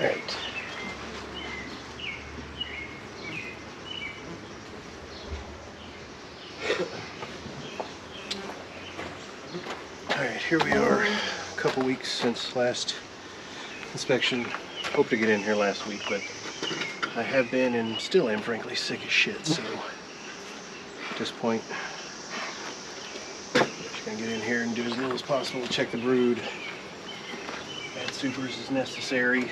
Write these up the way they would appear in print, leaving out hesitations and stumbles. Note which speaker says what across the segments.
Speaker 1: Alright. Alright, here we are, a couple weeks since last inspection. Hoped to get in here last week, but I have been and still am frankly sick as shit, so at this point I'm just gonna get in here and do as little as possible to check the brood. Add supers as necessary.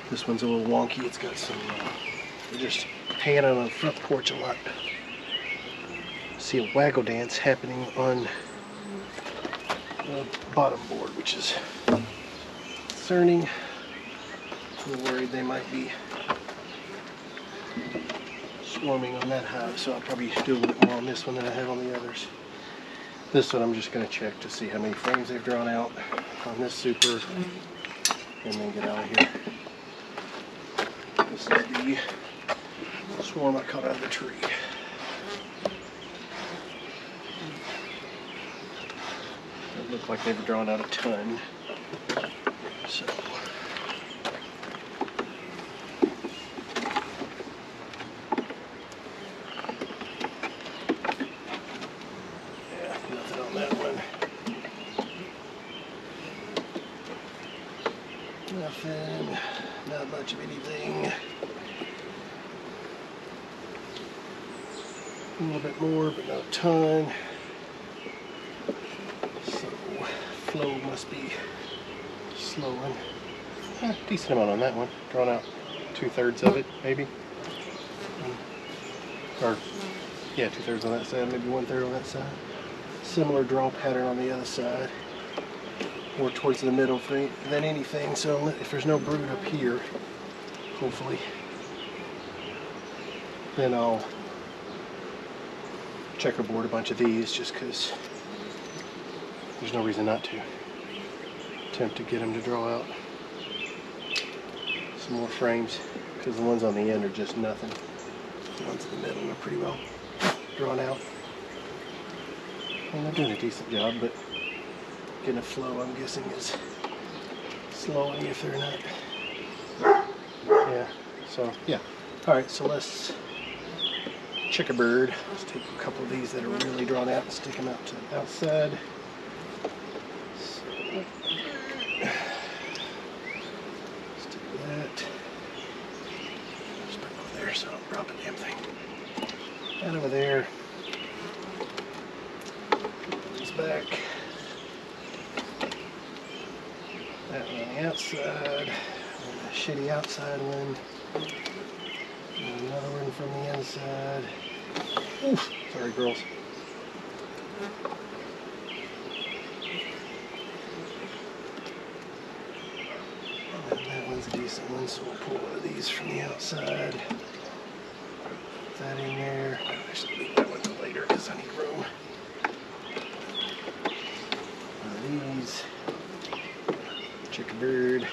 Speaker 1: This one's a little wonky. It's got some they're just pan on the front porch a lot. See a waggle dance happening on the bottom board, which is concerning. I'm worried they might be swarming on that hive, so I'll probably do a little bit more on this one than I have on the others. This one I'm just going to check to see how many frames they've drawn out on this super and then get out of here. This is the swarm I caught out of the tree. It looked like they've drawn out a ton. So yeah, nothing on that one. Nothing, not much of anything. A little bit more, but not a ton. So flow must be slowing. Decent amount on that one. Drawn out 2/3 of it, maybe. Or yeah, 2/3 on that side, maybe 1/3 on that side. Similar draw pattern on the other side. More towards the middle than anything. So if there's no brood up here, hopefully, then I'll checkerboard a bunch of these just because there's no reason not to. Attempt to get them to draw out some more frames because the ones on the end are just nothing. The ones in the middle are pretty well drawn out. And they're doing a decent job, but getting a flow, I'm guessing, is slowing if they're not. Yeah, so yeah. Alright, so let's checkerboard. Let's take a couple of these that are really drawn out and stick them out to the outside. So, stick that. Sprinkle there so I don't drop a damn thing. And over there. This back. That one on the outside. And a shitty outside one. And another one from the inside. Oof, sorry girls. And that one's a decent one, so we'll pull one of these from the outside. Put that in there. Actually, leave that one till later because I need room. One of these. Checkerboard.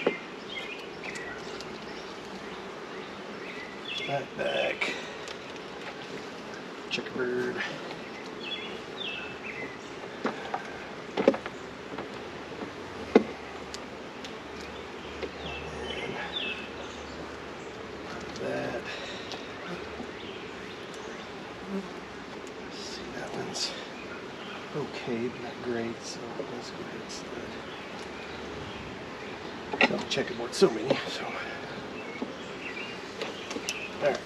Speaker 1: That back. Checkerboard. That. Let's see, that one's okay, but not great, so let's go ahead and slide. Got the checkerboard so many, so. Alright.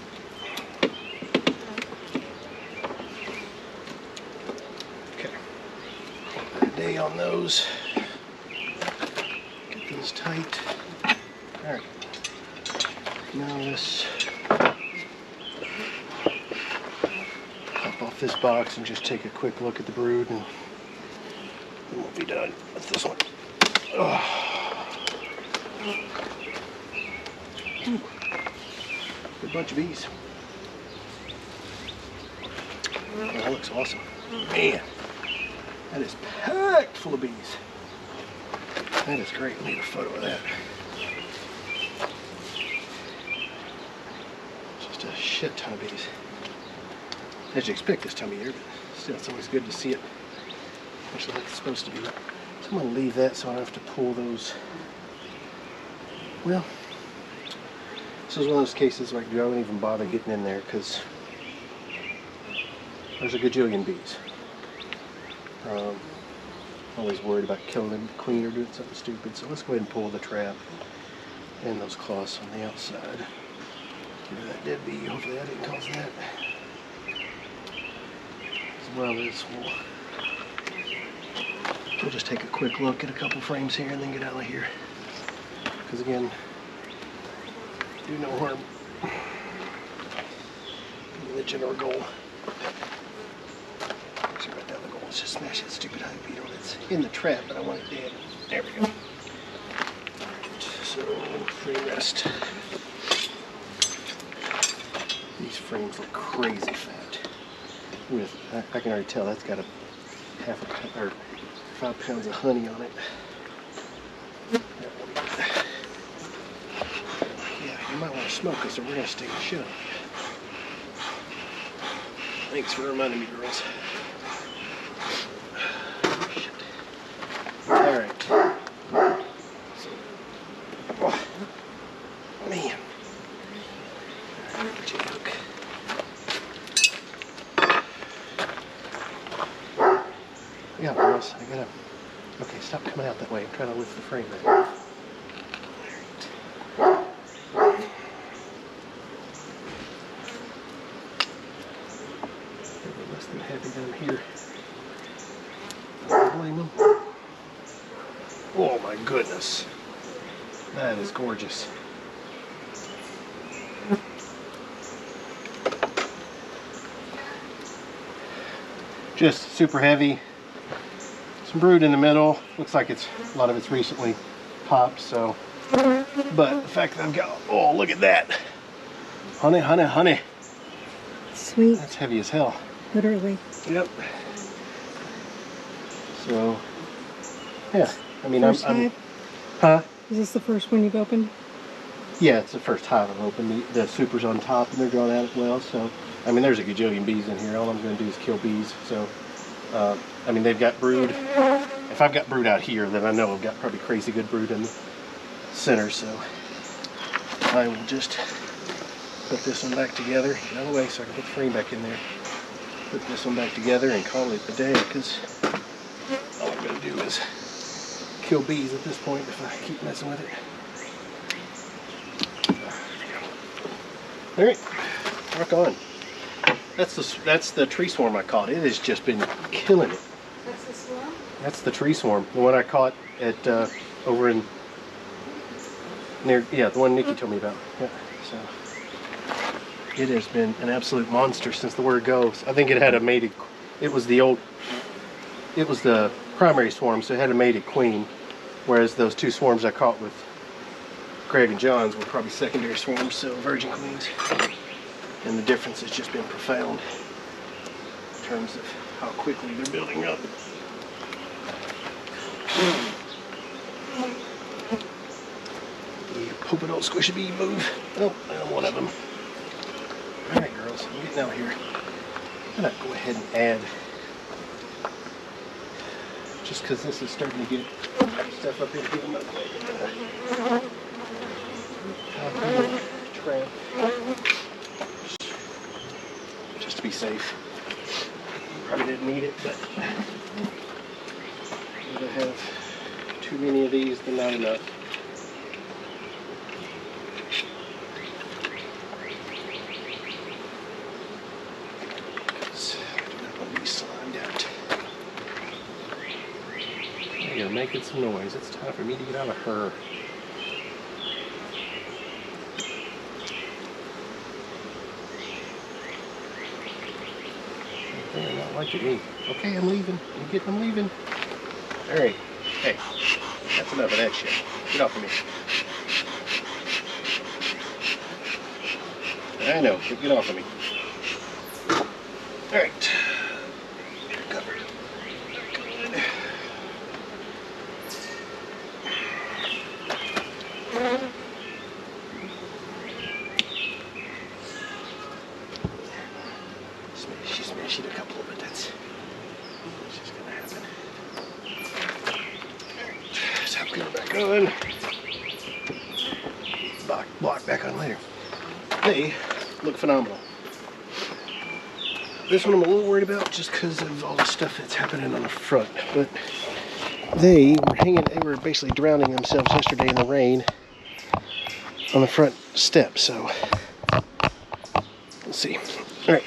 Speaker 1: Okay. A day on those. Get those tight. Alright. Now let's pop off this box and just take a quick look at the brood, and then we'll be done with this one. Ooh. Good bunch of bees. Oh, that looks awesome. Man, that is packed full of bees. That is great. We'll need a photo of that. Just a shit ton of bees. As you expect this time of year, but still, it's always good to see it, especially like it's supposed to be. I'm going to leave that so I don't have to pull those. Well, this is one of those cases where I don't even bother getting in there because there's a gajillion bees. Always worried about killing them clean or doing something stupid. So let's go ahead and pull the trap and those cloths on the outside. Get rid of that dead bee. Hopefully I didn't cause that. As well as we'll just take a quick look at a couple frames here and then get out of here. Because again, do no harm. The general goal. Actually, right down the goal is just smash that stupid hive beetle that's in the trap, but I want it dead. There we go. Alright, so frame rest. These frames look crazy fat. With I can already tell that's got a half a pound or 5 pounds of honey on it. Yeah, you might want to smoke us or we're gonna stay shut. Thanks for reminding me, girls. Alright. So, oh, man. Alright, hook. Yeah, girls, I gotta. Okay, stop coming out that way. I'm trying to lift the frame there. Less than happy down here. I don't blame them. Oh my goodness. That is gorgeous. Just super heavy. Some brood in the middle. Looks like it's a lot of it's recently popped, so. But the fact that I've got, oh, look at that. Honey, honey, honey.
Speaker 2: Sweet.
Speaker 1: That's heavy as hell.
Speaker 2: Literally.
Speaker 1: Yep. So, yeah. I mean,
Speaker 2: First
Speaker 1: I'm
Speaker 2: hive?
Speaker 1: huh?
Speaker 2: Is this the first one you've opened?
Speaker 1: Yeah, it's the first hive I've opened. The super's on top and they're drawn out as well. So, I mean, there's a gajillion bees in here. All I'm going to do is kill bees. So, I mean, they've got brood. If I've got brood out here, then I know I've got probably crazy good brood in the center. So, I will just put this one back together. Get out of the way so I can put the frame back in there. Put this one back together and call it a day because all I'm going to do is kill bees at this point if I keep messing with it. Alright, rock on. That's the tree swarm I caught. It has just been killing it.
Speaker 2: That's the swarm?
Speaker 1: That's the tree swarm. The one I caught at over in near, yeah, the one Nikki told me about. Yeah, so it has been an absolute monster since the word goes. I think it had a mated. It was the primary swarm, so it had a mated queen, whereas those two swarms I caught with Greg and John's were probably secondary swarms, so virgin queens. And the difference has just been profound in terms of how quickly they're building up. You hope I don't squish a bee move. Oh, I'm one of them. Alright girls, I'm getting out here. I'm gonna go ahead and add, just because this is starting to get stuff up in here, I'm gonna trap. Just to be safe. Probably didn't need it, but if I have too many of these, then not enough. Because I do not want to be slimed out. You're making some noise. It's time for me to get out of her. They're not liking me. Okay, I'm leaving. I'm leaving. Alright. Hey, that's enough of that shit. Get off of me. I know, but get off of me. Alright. Covered. Good. Smashy a couple, but that's just gonna happen. Cover back on. Block back on later. They look phenomenal. This one I'm a little worried about just because of all the stuff that's happening on the front. But they were basically drowning themselves yesterday in the rain on the front step. So let's see. All right.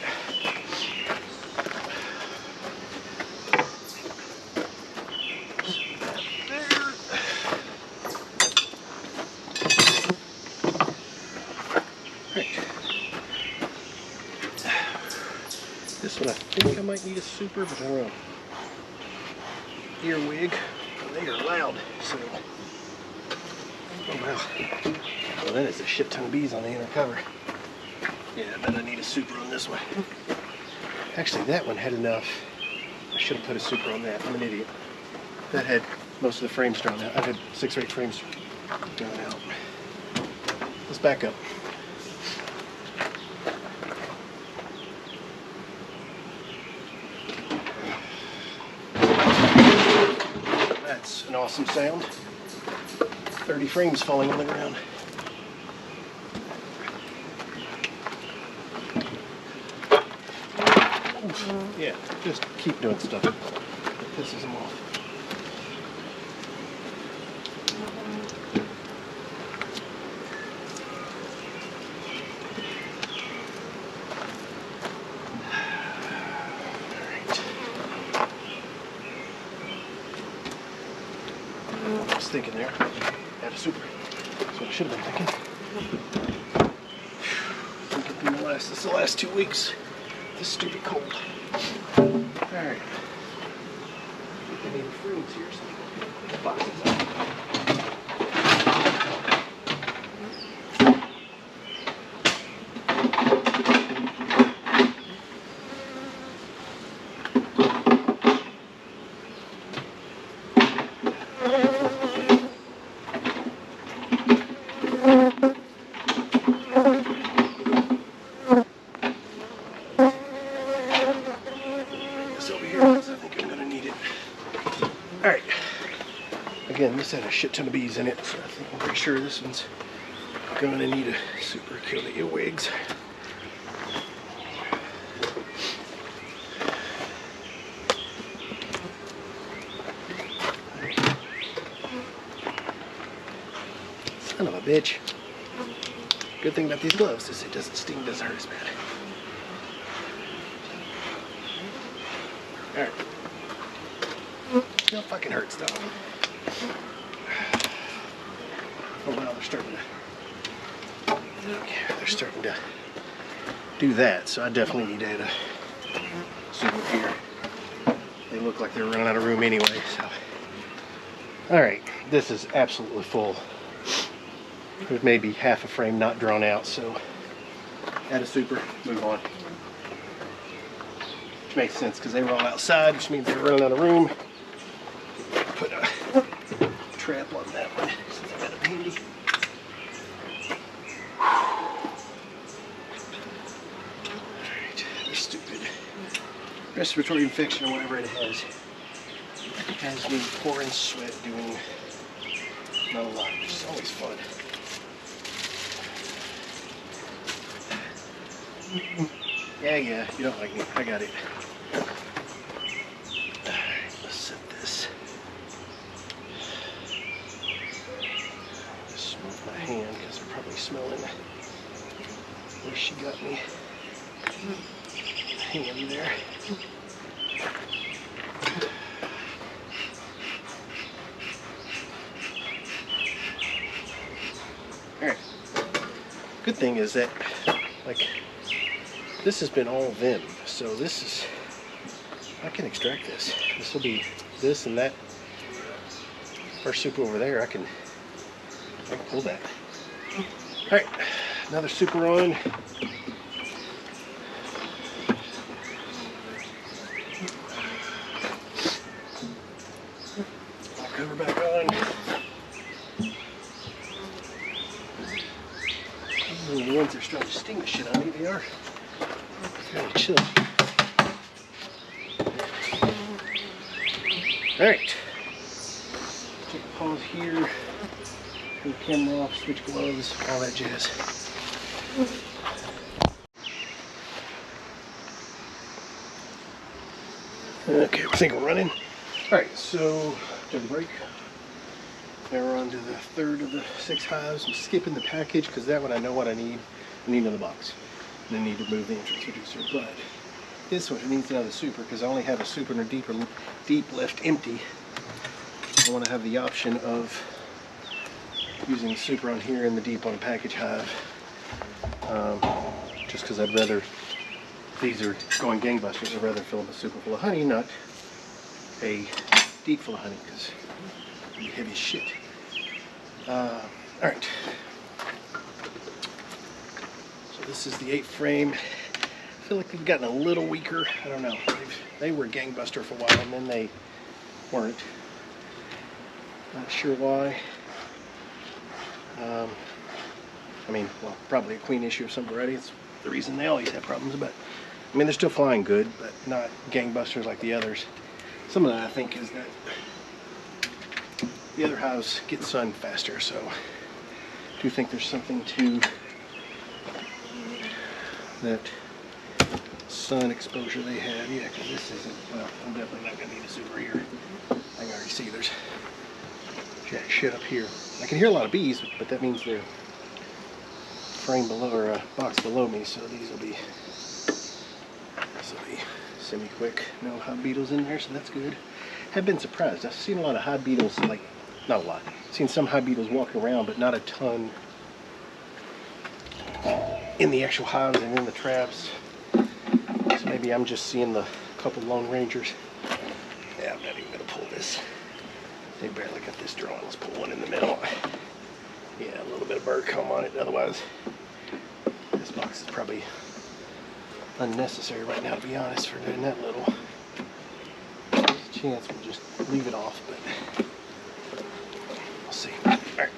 Speaker 1: This one I think I might need a super, but I don't know. Earwig. They are loud, so. Oh wow. Well, that is a shit ton of bees on the inner cover. Yeah, I bet I need a super on this one. Actually, that one had enough. I should have put a super on that. I'm an idiot. That had most of the frames drawn out. I had 6 or 8 frames drawn out. Let's back up. That's an awesome sound. 30 frames falling on the ground. Yeah, just keep doing stuff that pisses them off. I was thinking there, had a super. That's what I should have been thinking. I think it's gonna last this the last 2 weeks. This stupid cold. Alright. I need fruits here, so I can put the boxes up. Alright, again, this had a shit ton of bees in it, so I think I'm pretty sure this one's going to need a super kill the earwigs. Son of a bitch. Good thing about these gloves is it doesn't sting, doesn't hurt as bad. Alright. Still fucking hurts though. Oh wow, they're starting to do that, so I definitely need to add a super here. They look like they're running out of room anyway, so. Alright, this is absolutely full. There's maybe half a frame not drawn out, so add a super, move on. Which makes sense because they were all outside, which means they're running out of room. Put a trap on that one since I got it handy. Alright, this stupid respiratory infection or whatever it has me pouring sweat doing not a lot, which is always fun. Yeah, you don't like me. I got it. Alright, let's set this. Just move my hand because they're probably smelling where she got me. Hand there. Alright. Good thing is that, like, this has been all them, so this is, I can extract this. This will be this and that. First super over there, I can pull that. Alright, another super on. I'll cover back on. The ones that are starting to sting the shit out of me, they are fairly chill. Alright. Take a pause here. Turn the camera off, switch gloves, all that jazz. Okay, I think we're running. Alright, so took a break. Now we're on to the third of the 6 hives. I'm skipping the package because that one I know what I need. I need another box. And I need to move the entrance reducer. But this one needs another super because I only have a super and a deep left empty. I want to have the option of using the super on here and the deep on a package hive. Just because I'd rather, these are going gangbusters, I'd rather fill them a super full of honey, not a deep full of honey because it'd be heavy as shit. Alright. So this is the 8 frame. I feel like they've gotten a little weaker. I don't know. They were gangbuster for a while and then they weren't. Not sure why. I mean, well, probably a queen issue of some variety. It's the reason they always have problems, but I mean, they're still flying good, but not gangbusters like the others. Some of that I think is that the other hives get sun faster, so I do think there's something to that sun exposure they have. Yeah, because this isn't, well, I'm definitely not going to need a super here. I can already see there's jack shit up here. I can hear a lot of bees, but that means they're frame below, or a box below me, so this will be semi-quick. No hive beetles in there, so that's good. Have been surprised. I've seen a lot of hive beetles, like, not a lot. I've seen some hive beetles walking around, but not a ton in the actual hives and in the traps. So maybe I'm just seeing the couple Lone Rangers. Yeah, I'm not even going to pull this. They barely got this drawn. Let's pull one in the middle. Yeah, a little bit of bird comb on it. Otherwise, this box is probably unnecessary right now, to be honest, for doing that little. There's a chance we'll just leave it off, but we'll see. Alright.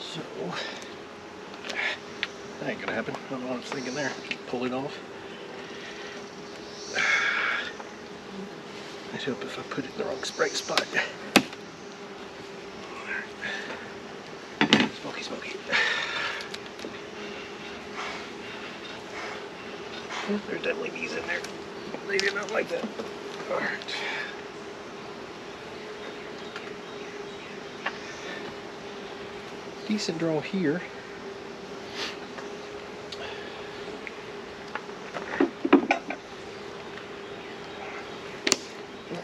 Speaker 1: So, that ain't gonna happen. I don't know what I was thinking there. Just pull it off. I'd hope if I put it in the wrong right spot. Smoky, smoky. There's definitely bees in there. They do not like that. Alright. Decent draw here.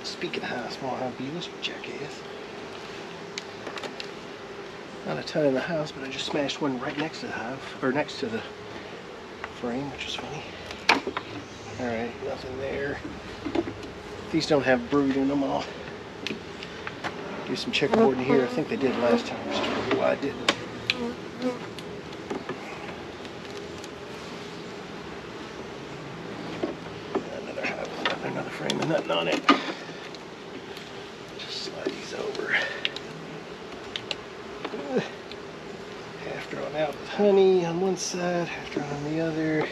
Speaker 1: Speaking of high, small hive beetles, jackass. Not a ton in the house, but I just smashed one right next to the hive, or next to the frame, which is funny. Alright, nothing there. These don't have brood in them. I'll do some checkerboard in here. I think they did last time. Just don't know why I didn't. Another hive, another frame with nothing on it. Just slide these over. Half drawn out with honey on one side, half drawn on the other.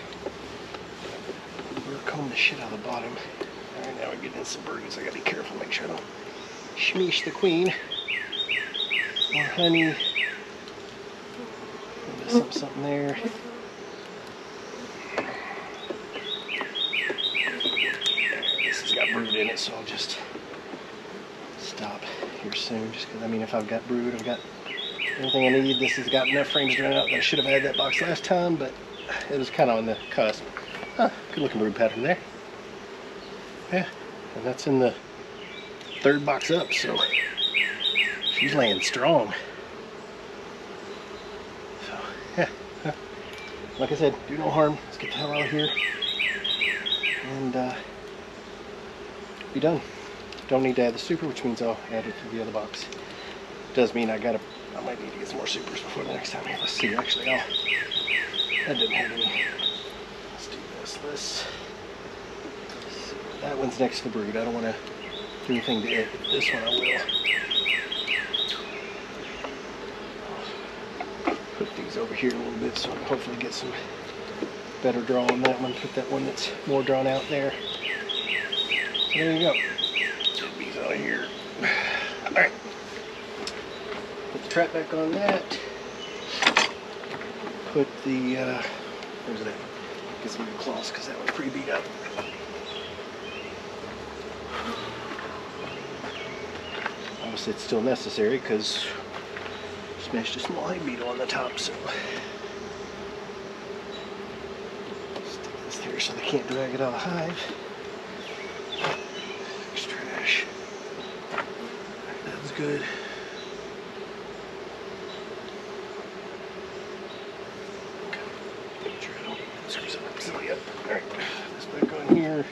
Speaker 1: We're combing the shit out of the bottom. Alright, now we're getting in some birds. I gotta be careful, make sure I don't shmeesh the queen. More honey. Something there. This has got brood in it, so I'll just stop here soon. Just because, I mean, if I've got brood, I've got everything I need. This has got enough frames drawn out that I should have had that box last time, but it was kind of on the cusp. Huh, good looking brood pattern there. Yeah, and that's in the 3rd box up, so she's laying strong. So, yeah. Like I said, do no harm. Let's get the hell out of here and be done. Don't need to add the super, which means I'll add it to the other box. Does mean I might need to get some more supers before the next time. Let's see. Actually, that didn't have any. Let's do this. That one's next to the brood. I don't want to do anything to it. This one I will. Put these over here a little bit so I can hopefully get some better draw on that one. Put that one that's more drawn out there. So there you go. Get these out of here. trap back on that. Put the, where's that? Get some new cloths because that one's pretty beat up. Obviously it's still necessary because smashed a small hive beetle on the top, so stick this here so they can't drag it out of the hive. There's trash. That's good. Alright, this back on here.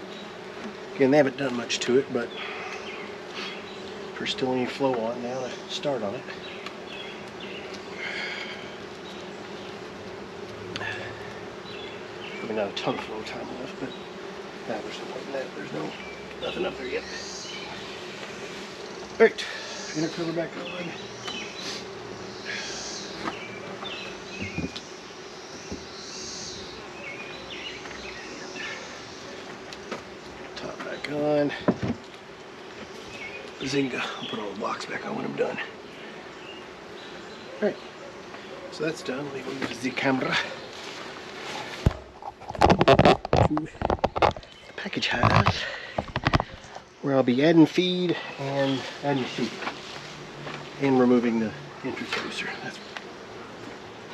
Speaker 1: Again, they haven't done much to it, but there's still any flow on now to start on it. Probably not a ton of flow time left, but there's no point in that. There's nothing up there yet. Alright, inner cover back on. Top back on. Zinga. I'll put all the blocks back on when I'm done. Alright, so that's done. Let me move the camera to the package hive, where I'll be adding feed and adding feed and removing the introducer. That's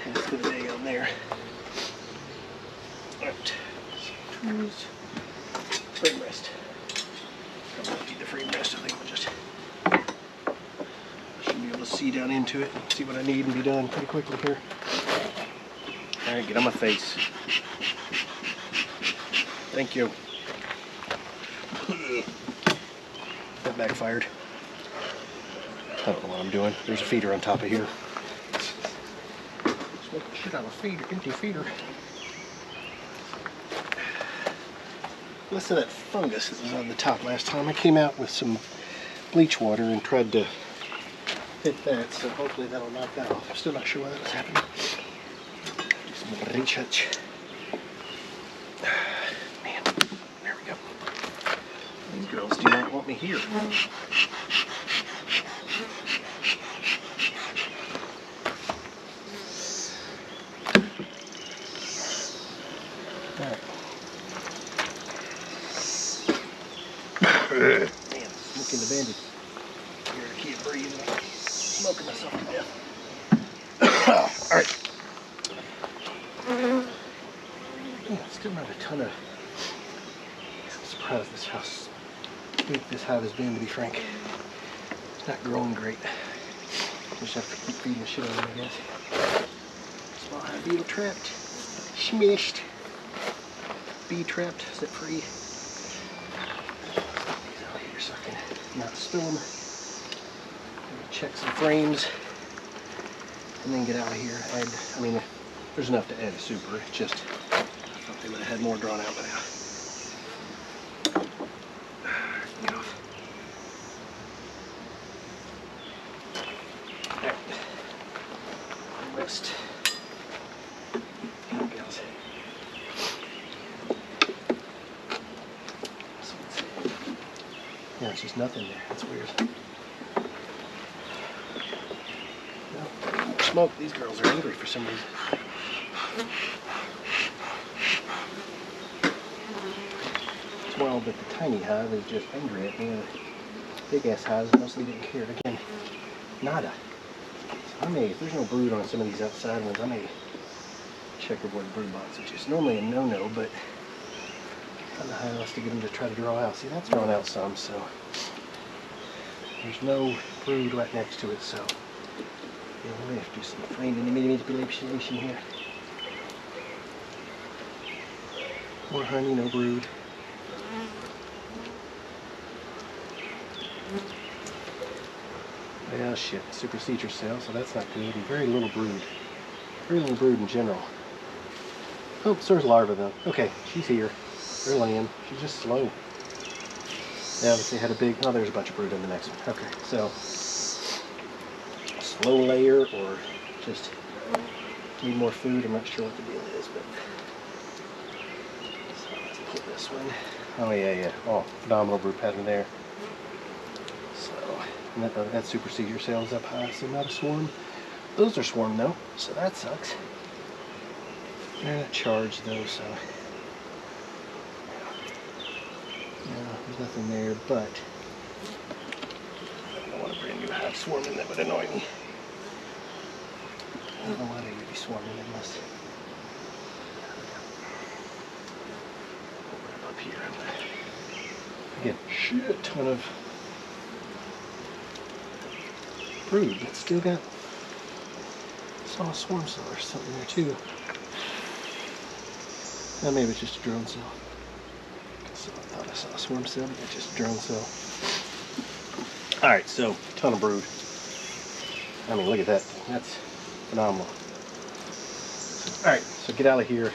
Speaker 1: task of the day on there. Alright, tools, frame rest. I won't need the frame rest. I think we'll just should be able to see down into it and see what I need and be done pretty quickly here. Alright, get on my face. Thank you. That backfired. I don't know what I'm doing. There's a feeder on top of here. Smoking shit out of a feeder, empty feeder. Listen to that fungus that was on the top last time. I came out with some bleach water and tried to hit that, so hopefully that'll knock that off. I'm still not sure why that was happening. Do some research. Man, there we go. These girls do not want me here. Man, smoking the bandit. Here, I can't breathe. I'm smoking myself to death. Alright. Yeah, still not a ton of. I'm surprised this house, big this hive has been, to be frank. It's not growing great. Just have to keep feeding the shit out of it, I guess. Small hive beetle trapped. Smashed. Bee trapped, set free. So I can not spill them, check some frames, and then get out of here. I mean, there's enough to add a super. It's just, I thought they would have had more drawn out by now. Get off. Alright. Rest. Here, gals. Yeah, it's just nothing there. That's weird. No smoke. These girls are angry for some reason. It's wild that the tiny hive is just angry at me. The big ass hives mostly didn't care. Again, nada. So I may, if there's no brood on some of these outside ones, I may checkerboard brood box, which is normally a no-no, but I don't know how else to get them to try to draw out. See, that's drawn out some, so there's no brood right next to it, so yeah, we may have to do some framing and manipulation here. More honey, no brood. Well, shit, supersedure cell, so that's not good. And very little brood. Very little brood in general. Oh, so there's larvae though. Okay, she's here. They're laying. She's just slow. Yeah, they had a big. Oh, there's a bunch of brood in the next one. Okay, so slow layer or just need more food. I'm not sure what the deal is, but so let's pull this one. Oh yeah. Oh, phenomenal brood pattern there. So and that supersedure cells up high, so not a swarm. those are swarmed though, so that sucks. They're not charged though, so no, there's nothing there, but I don't want a brand new hive swarming, that would annoy me. I don't know why they would be swarming unless up here. Again, shit ton of brood. It's still got, saw a swarm cell or something there too. Now maybe it's just a drone cell. So I thought I saw a swarm cell, but it's just a drone cell. Alright, so ton of brood. I mean, look at that thing. That's phenomenal. Alright, so get out of here.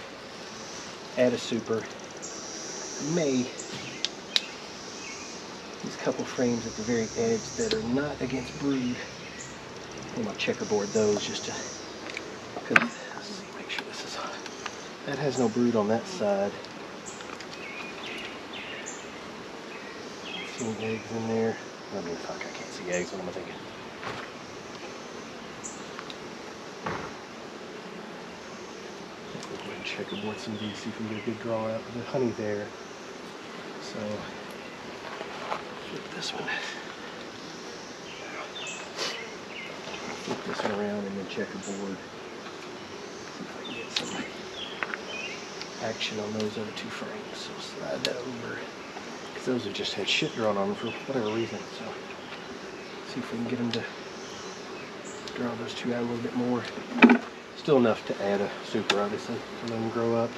Speaker 1: Add a super. May these couple frames at the very edge that are not against brood. I'm gonna checkerboard those just to, because let's see, make sure this is on. That has no brood on that side. See any eggs in there? I mean, fuck, I can't see eggs. What am I thinking? We'll go ahead and checkerboard some of these, see if we can get a good draw out. The honey there. So, flip this one. Flip this one around and then checkerboard. See if I can get some action on those other two frames. So slide that over. Because those have just had shit drawn on them for whatever reason. So, see if we can get them to draw those two out a little bit more. Still enough to add a super, obviously, to let them grow up.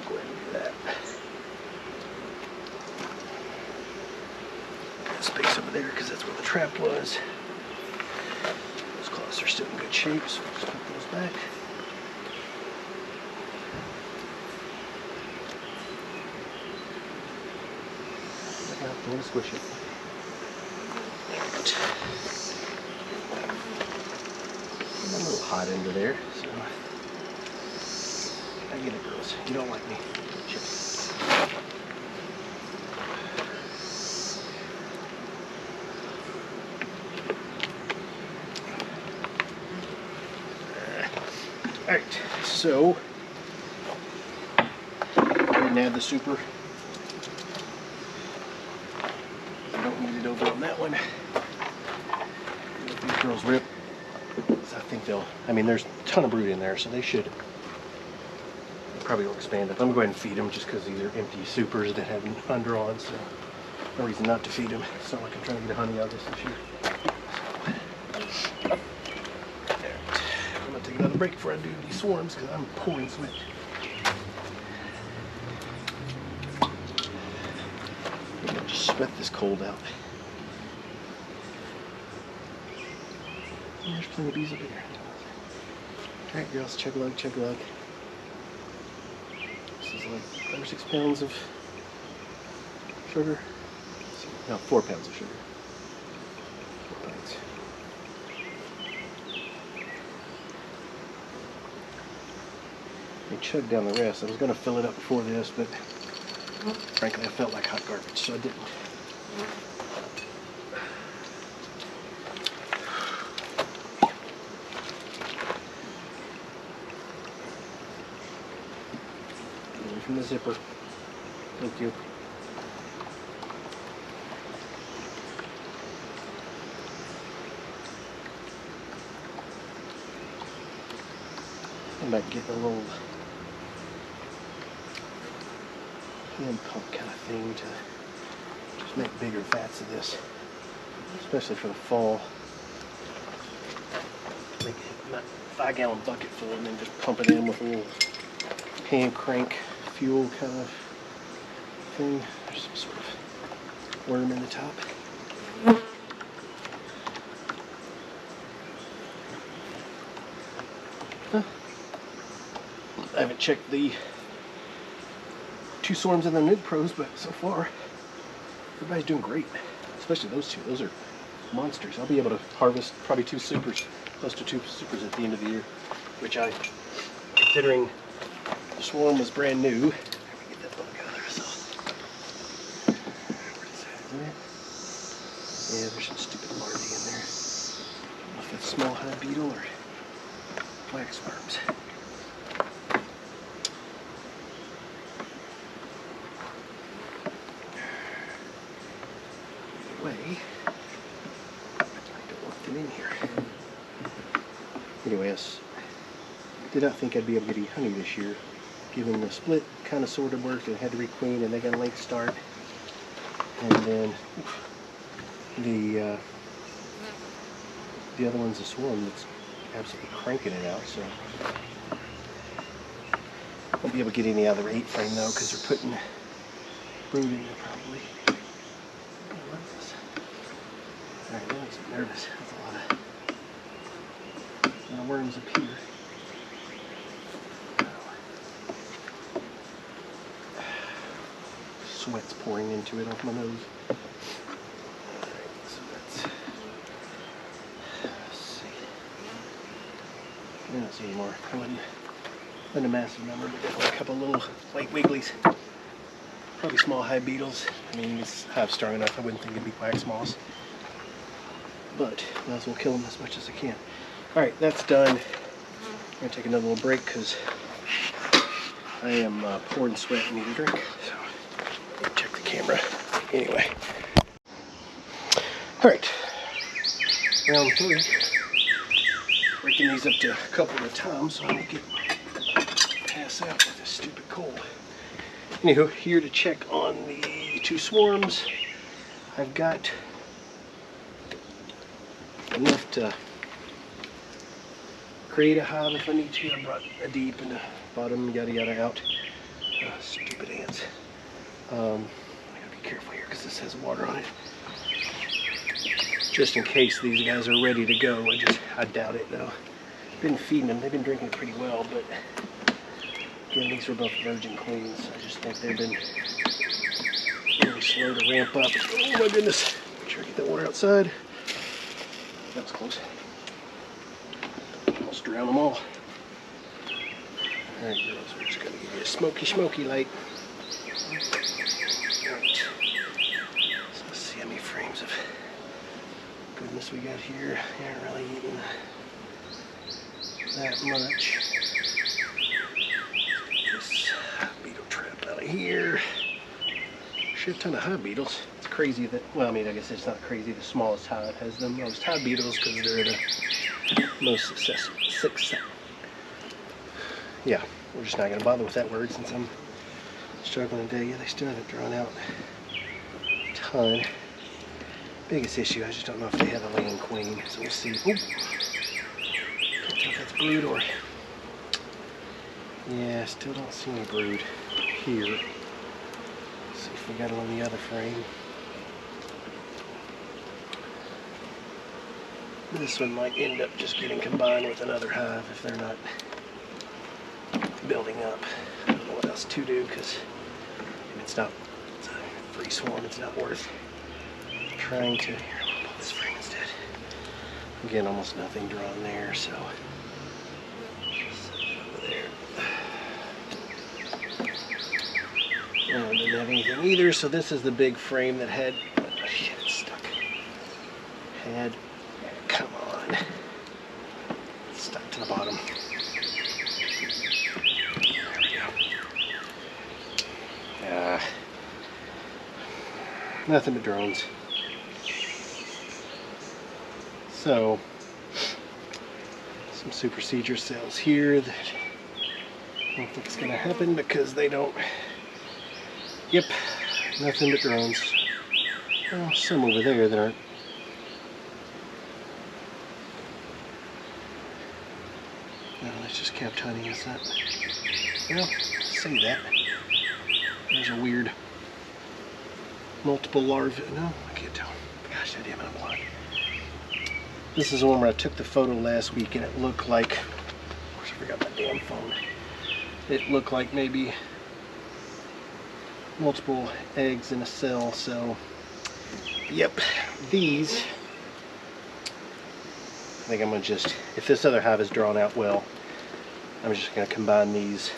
Speaker 1: Go ahead and do that. Got space over there because that's where the trap was. Those cloths are still in good shape, so we'll just put those back. I want to squish it. I'm a little hot under there, so I get it, girls. You don't like me. Alright, so go ahead and add the super. I don't need it over on that one. Let these girls rip. So I think they'll, I mean, there's a ton of brood in there, so they should probably will expand it. I'm going to go ahead and feed them just because these are empty supers that have been undrawn, so no reason not to feed them. It's not like I'm trying to get a honey out of this year. So, I'm going to take another break before I do these swarms because I'm pouring sweat. I'm going to just sweat this cold out. And there's plenty of bees up here. Alright girls, chug a lug, chug a lug. This is like 5 or 6 pounds of sugar. No, 4 pounds of sugar. 4 pounds. I chugged down the rest. I was going to fill it up before this, but frankly I felt like hot garbage, so I didn't. From the zipper. Thank you. I might get a little hand pump kind of thing to just make bigger vats of this, especially for the fall. Make a 5-gallon bucket full and then just pump it in with a little hand crank fuel kind of thing. There's some sort of worm in the top. Huh. I haven't checked the 2 swarms in the Nid Pros, but so far everybody's doing great. Especially those 2. Those are monsters. I'll be able to harvest probably 2 supers, close to 2 supers at the end of the year, which I, considering the swarm was brand new. Let me get that bug out of there. So, where is that? Isn't it? Yeah, there's some stupid larvae in there. I don't know if that's small hive beetle or wax worms. Either way, I don't want them in here. Anyways, did not think I'd be able to get any honey this year, given the split kind of sort of worked and had to requeen, and they got a late start. And then the other one's a swarm that's absolutely cranking it out, so won't be able to get any out of their 8 frame though, because they're putting brood in there probably. Oh, what is this? Alright, that makes me nervous. That's a lot of worms up here. Sweat's pouring into it off my nose. Alright, so let's see. I don't see any more. I wasn't a massive number, but definitely a couple little light wigglies. Probably small hive beetles. I mean, this hive's strong enough, I wouldn't think it'd be wax moths. But might as well kill them as much as I can. Alright, that's done. I'm going to take another little break because I am pouring sweat and need a drink. So, check the camera. Anyway. Alright. Round 3. Breaking these up to a couple at a time so I don't pass out with this stupid cold. Anywho, here to check on the 2 swarms. I've got enough to create a hive if I need to. I brought a deep and a bottom, yada yada out. Stupid ants. I gotta be careful here because this has water on it. Just in case these guys are ready to go. I doubt it though. Been feeding them. They've been drinking pretty well, but again, these are both virgin queens. I just think they've been really slow to ramp up. Oh my goodness. Make sure I get that water outside. That was close. Almost drown them all. Alright girls, we're just going to give you a smoky light. Alright. So let's see how many frames of goodness we got here. They aren't really eating that much. This beetle trap out of here. Shit ton of hive beetles. It's crazy that, well, I mean, I guess it's not crazy. The smallest hive has the most hive beetles because they're the most successful. Yeah, we're just not going to bother with that word since I'm struggling today. Yeah, they still haven't drawn out a ton. Biggest issue, I just don't know if they have a laying queen. So we'll see. Oh, can't tell if that's brood or. Yeah, still don't see any brood here. Let's see if we got it on the other frame. This one might end up just getting combined with another hive if they're not building up. I don't know what else to do because it's a free swarm, it's not worth trying to. Here, I'm gonna pull this frame instead. Again, almost nothing drawn there, so set it over there. No, it didn't have anything either, so this is the big frame that had. Oh, shit, it's stuck. Come on. It's stuck to the bottom. There we go. Nothing but drones. So, some supersedure cells here that I don't think it's going to happen because they don't. Yep, nothing but drones. Well, some over there that aren't. No, that's just capped honey, is that? Well, say that. There's a weird multiple larvae. No, I can't tell. Gosh, damn it, I'm blind. This is the one where I took the photo last week and it looked like, of course I forgot my damn phone. It looked like maybe multiple eggs in a cell, so yep, these, I think I'm gonna just, if this other hive is drawn out well, I'm just gonna combine these.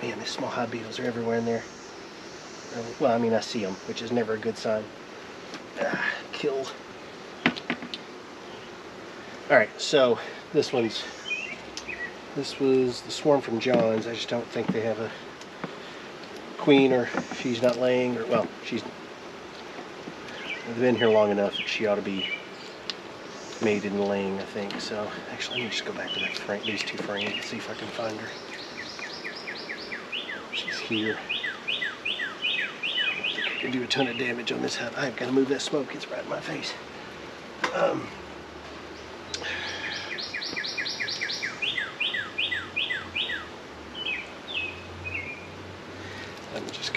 Speaker 1: Man, these small hive beetles are everywhere in there. Well, I mean, I see them, which is never a good sign. kill. Alright, so this was the swarm from John's. I just don't think they have a queen, or she's not laying, or well, they've been here long enough that she ought to be mated and laying, I think. So actually, let me just go back to that frame, these two frames, and see if I can find her. She's here. I think I can do a ton of damage on this hive. I've got to move that smoke. It's right in my face.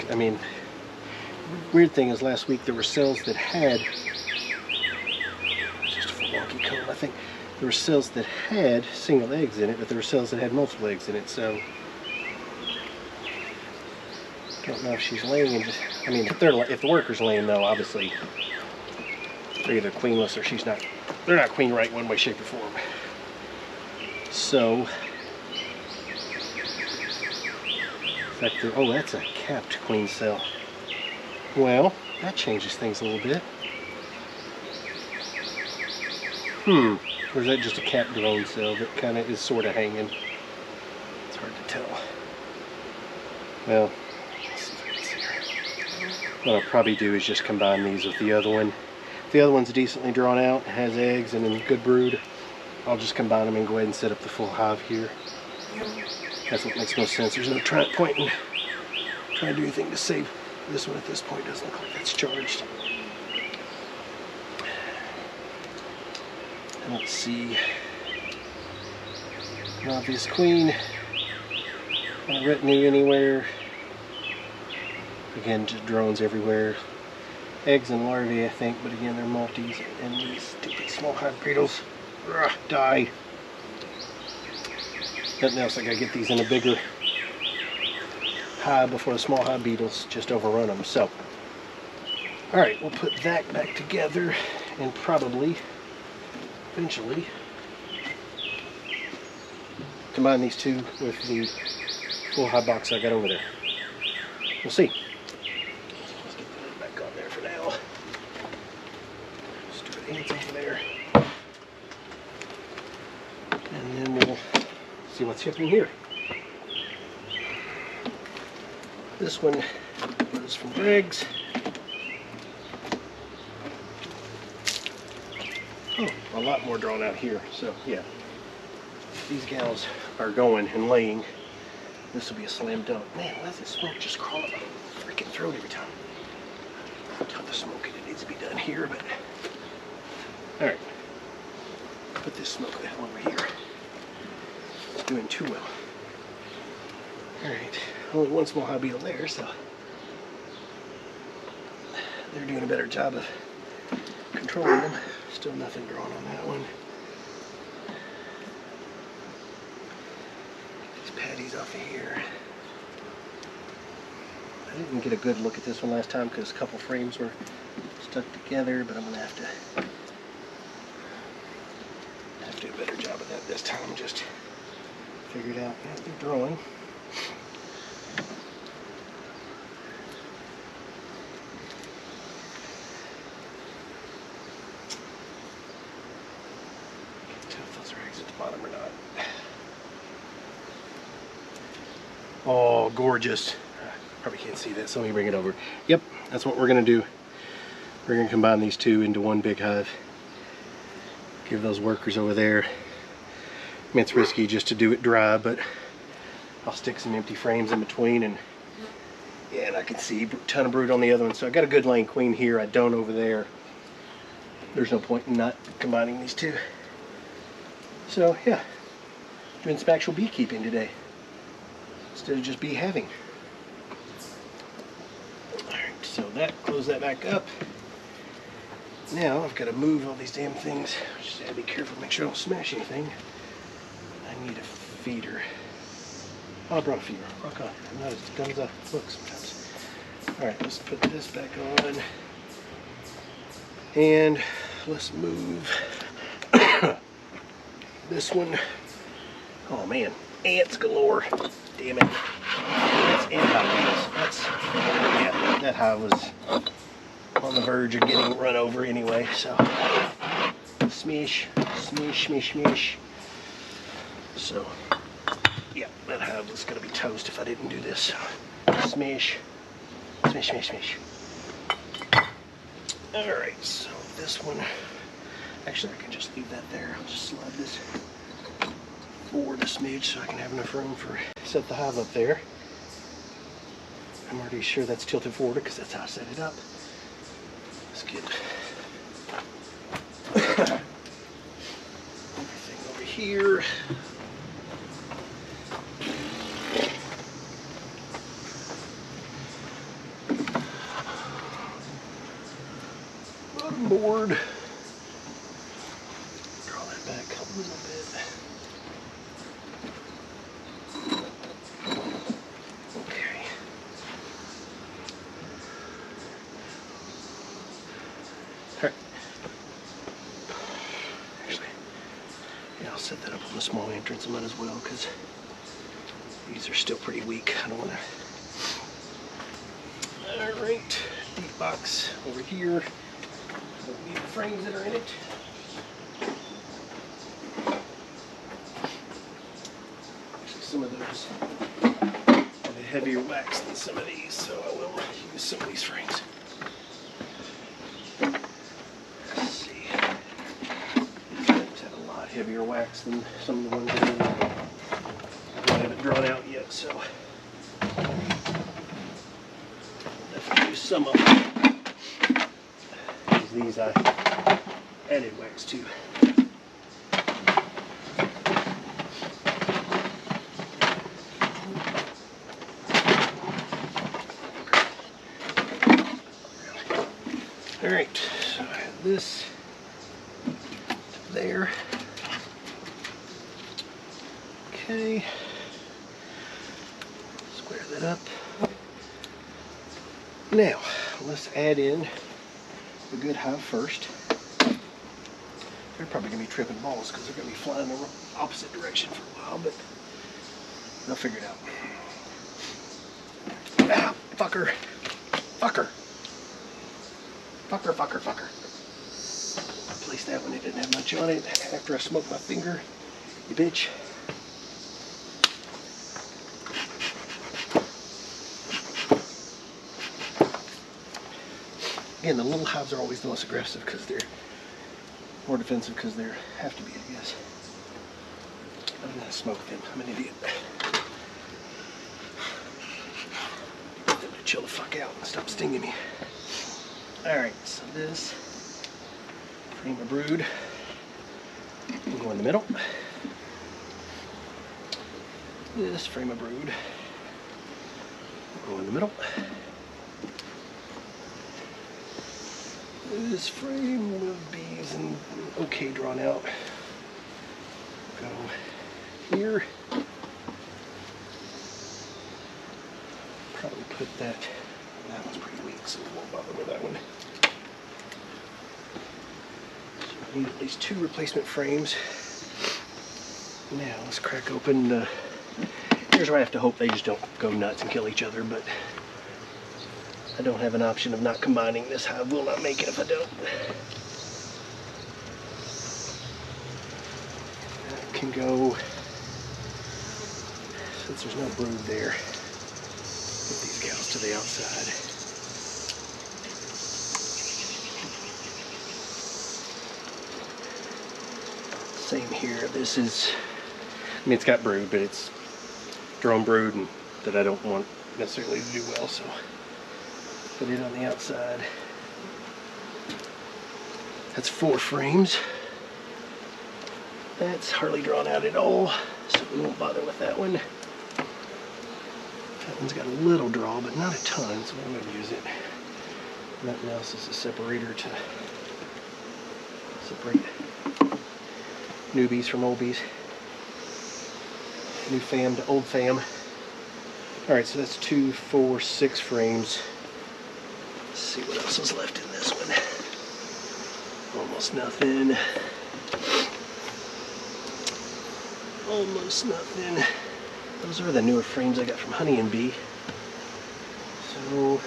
Speaker 1: I mean, weird thing is last week there were cells that had, just a wonky comb, I think, there were cells that had single eggs in it, but there were cells that had multiple eggs in it, so don't know if she's laying and just, I mean, if the worker's laying though, obviously they're either queenless or they're not queen right one way, shape, or form. So, oh, that's a capped queen cell. Well, that changes things a little bit. Or is that just a capped drone cell that kind of is sort of hanging? It's hard to tell. Well, let's see if I can see her. What I'll probably do is just combine these with the other one. If the other one's decently drawn out, has eggs and a good brood, I'll just combine them and go ahead and set up the full hive here. That's what makes most sense. There's no point in trying to do anything to save this one at this point. Doesn't look like that's charged. I don't see an obvious queen on a retinue anywhere. Again, just drones everywhere. Eggs and larvae, I think, but again, they're multis, and these stupid small hive beetles die. Nothing else, I gotta get these in a bigger hive before the small hive beetles just overrun them. So, alright, we'll put that back together and probably, eventually, combine these two with the full hive box I got over there. We'll see. Let's get that back on there for now. Stupid ants over there. And then we'll see what's happening here. This one was from Greg's. Oh, a lot more drawn out here. So yeah, these gals are going and laying. This will be a slam dunk. Man, why does this smoke just crawl up my freaking throat every time? A ton of smoke and it needs to be done here, but all right. Put this smoke the hell over here. It's doing too well. Alright, only one small hive beetle there, so they're doing a better job of controlling them. Still nothing drawn on that one. Get these patties off of here. I didn't get a good look at this one last time because a couple frames were stuck together, but I'm going to have to do a better job of that this time. Just figured out, yeah, they're drawing. Bottom or not. Oh, gorgeous. Probably can't see that, so let me bring it over. Yep, that's what we're going to do. We're going to combine these two into one big hive. Give those workers over there. I mean, it's risky just to do it dry, but I'll stick some empty frames in between, and yeah, and I can see a ton of brood on the other one. So I got a good laying queen here. I don't over there. There's no point in not combining these two. So yeah, doing some actual beekeeping today instead of just bee having. Alright, so close that back up. Now I've got to move all these damn things. Just gotta be careful to make sure I don't smash anything. I need a feeder. Oh, I brought a feeder. Rock on. I'm not as dumb as I look sometimes. Alright, let's put this back on. And let's move this one. Oh man, ants galore. Damn it. That's ant hive beetles. Yeah, that hive was on the verge of getting run over anyway, so smish, smish, smish, smish. So, yeah, that hive was going to be toast if I didn't do this. Smish, smish, smish, smish. Alright, so this one, actually I can just leave that there. I'll just slide this forward a smidge so I can have enough room for set the hive up there. I'm already sure that's tilted forward because that's how I set it up. Let's get everything over here. Bottom board. Draw that back a little bit. Okay. Alright. Actually, yeah, I'll set that up on the small entrance. I might as well because these are still pretty weak. I don't want to. Alright, deep box over here. Don't need the frames that are in it. Actually, some of those have a heavier wax than some of these, so I will use some of these frames. Let's see. These have a lot heavier wax than some of the ones that I haven't drawn out yet, so I'll definitely use some of them. These I added wax to. Alright, so I have this there. Okay. Square that up. Now, let's add in the good hive first. They're probably going to be tripping balls because they're going to be flying the opposite direction for a while, but they'll figure it out. Ah, fucker. Fucker. Fucker, fucker, fucker. I placed that when it didn't have much on it after I smoked my finger. You bitch. Again, the little hives are always the most aggressive because they're more defensive because they have to be, I guess. I'm gonna smoke them. I'm an idiot. Get them to chill the fuck out and stop stinging me. Alright, so this frame of brood will go in the middle. This frame of brood will go in the middle. This frame with bees and okay drawn out. Go here. Probably put that. That one's pretty weak, so we won't bother with that one. So I need at least 2 replacement frames. Now let's crack open the. Here's where I have to hope they just don't go nuts and kill each other, but I don't have an option of not combining this. I will not make it if I don't. That can go, since there's no brood there, get these gals to the outside. Same here. This is, I mean, it's got brood, but it's drone brood and that I don't want necessarily to do well, so put it on the outside. That's 4 frames. That's hardly drawn out at all, so we won't bother with that one. That one's got a little draw, but not a ton, so I'm going to use it. Nothing else is a separator to separate newbies from oldies. New fam to old fam. Alright, so that's 2, 4, 6 frames. Let's see what else is left in this one. Almost nothing. Almost nothing. Those are the newer frames I got from Honey and Bee. So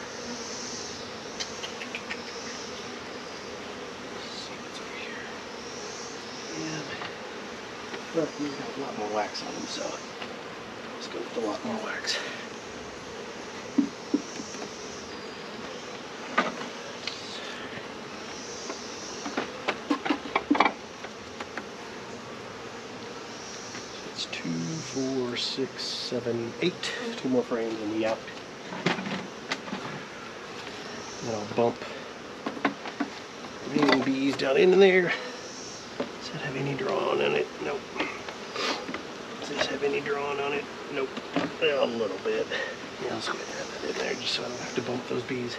Speaker 1: But he's got a lot more wax on him, so let's go with a lot more wax. So it's 2, 4, 6, 7, 8. 2 more frames and be out. Then I'll bump the remaining bees down in there. Does it have any drawn on it? Nope. Does this have any drawn on it? Nope. A little bit. Yeah, let's go ahead and have that in there just so I don't have to bump those bees.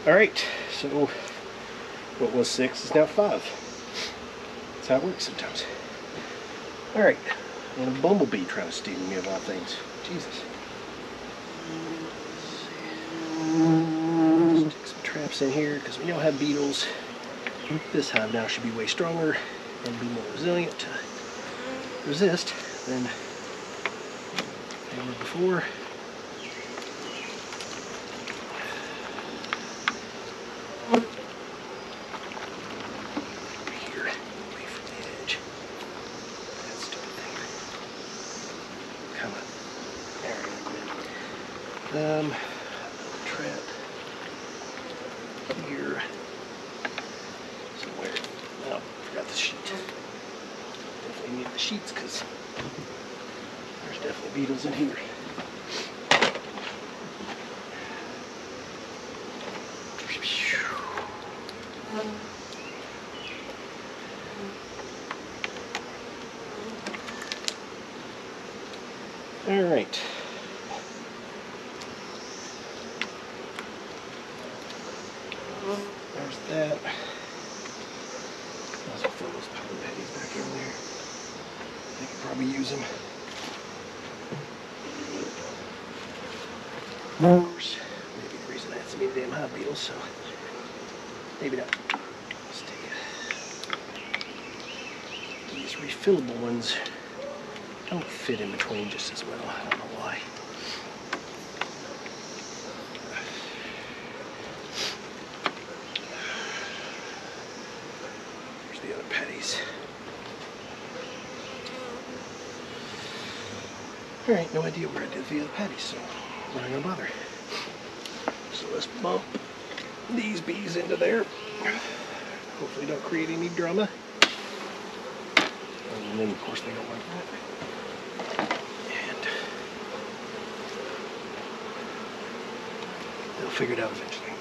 Speaker 1: Alright, so what was 6 is now 5. That's how it works sometimes. Alright, and a bumblebee trying to steal me of all things. Jesus. Stick some traps in here because we now have beetles. This hive now should be way stronger and be more resilient to resist than they were before. Here, away from the edge. That stupid thing. Come on. There we go. Trap here somewhere. Oh, forgot the sheet. Definitely need the sheets because there's definitely beetles in here. All right. There's that. I'll fill those pollen patties back in there. I could probably use them. Of course, maybe the reason I had so many damn hive beetles, so maybe not. Let's take these refillable ones. Don't fit in between just as well. I don't know why. There's the other patties. Alright, no idea where I did the other patties, so I'm not gonna bother. So let's bump these bees into there. Hopefully don't create any drama. And then of course they don't like that. And they'll figure it out eventually.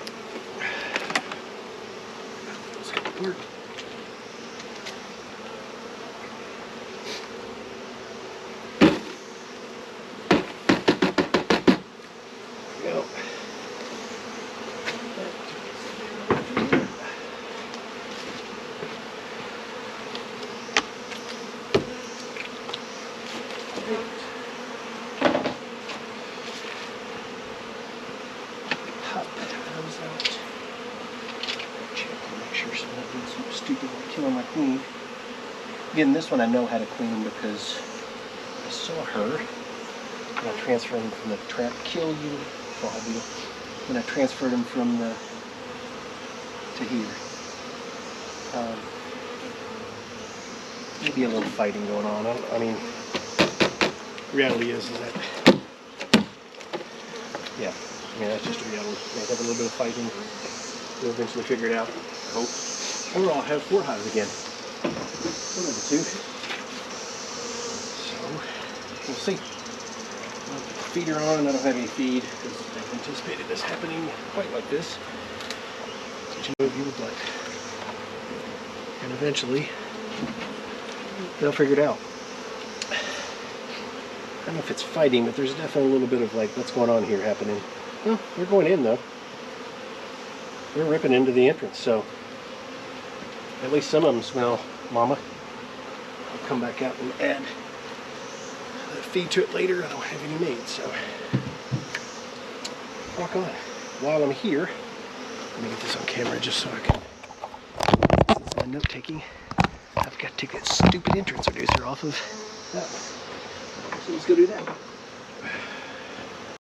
Speaker 1: Let's get to work. Pop those out. Check to make sure so I'm not doing something stupid like killing my queen. Again, this one I know how to clean because I saw her when I transferred them from the trap kill unit. When I transferred them from the to here. Maybe a little fighting going on. I mean, reality is that, yeah, I mean, that's just a reality. They have a little bit of fighting. We'll eventually figure it out, I hope. Or I'll have 4 hives again. One of the 2. So, we'll see. I'll put the feeder on, and I don't have any feed because I anticipated this happening quite like this. But you know, if you would like. And eventually, they'll figure it out. I don't know if it's fighting, but there's definitely a little bit of like, what's going on here happening. Well, they're going in though. They're ripping into the entrance, so at least some of them smell mama. I'll come back out and add feed to it later. I don't have any made, so rock on. While I'm here, let me get this on camera just so I can, this is my note taking. I've got to take that stupid entrance reducer off of that one. So let's go do that.